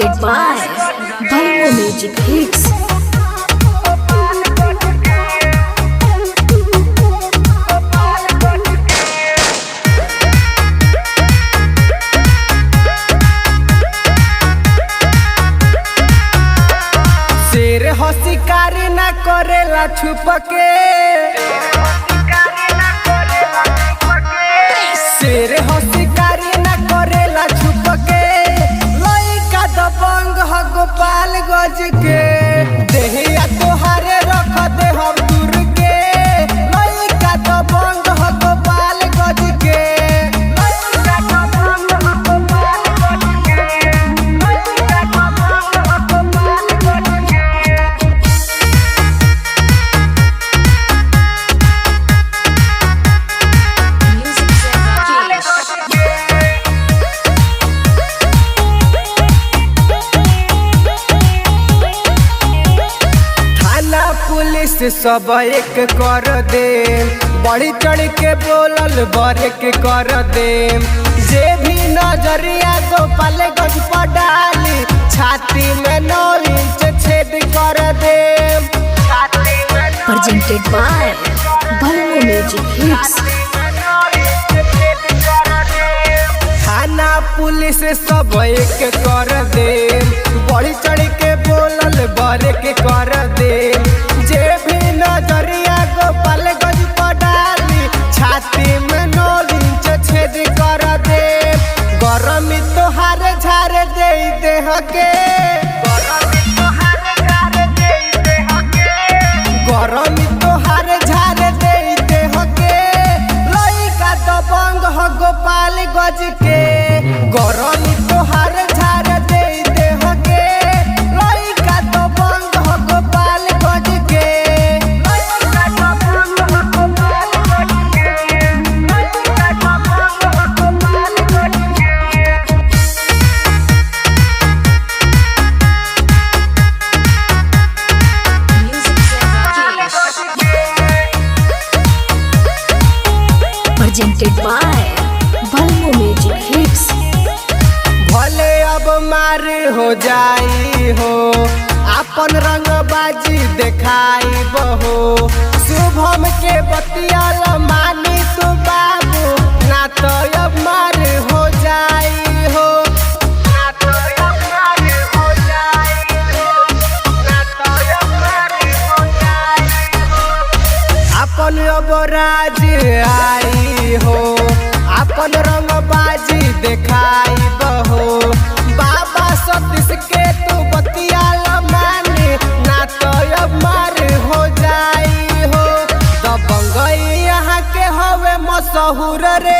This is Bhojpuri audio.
presented by Balmo Music Hits. शेर हो शिकारी न करेला छुप के, शेर हो शिकारी न करेला छुप के, लइका दबंग हो गोपाल गज के, देहिया तोहारे रख दे हम दूर के, लइका दबंग हो गोपाल गज के, लइका दबंग हो गोपाल गज के, लइका दबंग हो गोपाल गज के। थाना पुलिस सब एक कर दे, बढ़ी चढ़ के बोलल बरेक कर दे, जे भी नजरिया गोपाल गज पर डाली, छाती में 9 इंच छेद कर दे, छाती में 9 Presented by Balmo Music Hits. थाना पुलिस सब एक कर दे, बढ़ी चढ़ के बोलल बरेक कर दे, जे भी नजरिया गोपाल गज पर डाली, छाती में 9 इंच छेद कर दे, गरमी तोहार झार दे देह के, गरमी तोहार झार दे देह के, गरमी तोहार झार दे देह के, लइका दबंग हो गोपाल गज के, गरमी तोहार झार दे देह के, लइका दबंग हो गोपाल गज के, लइका दबंग हो गोपाल गज के, लइका दबंग हो गोपाल गज के। Presented by Balmo Music Hits. भले अब मार हो जाई हो, अपन रंगबाजी देखाई बहो, शुभम के बतियाल मानी तू बाबू, ना तो अब मार हो जाई हो, ना तो अब मार हो जाई हो, ना तो अब मार हो जाई हो, अपन अब राज आई हो, अपन रंगबाजी देखाई बहो, बाबा सतीश के तू बतियाल माने, ना तो अब मार हो जाई हो, दबंग यहाँ के हवे मशहूर रे।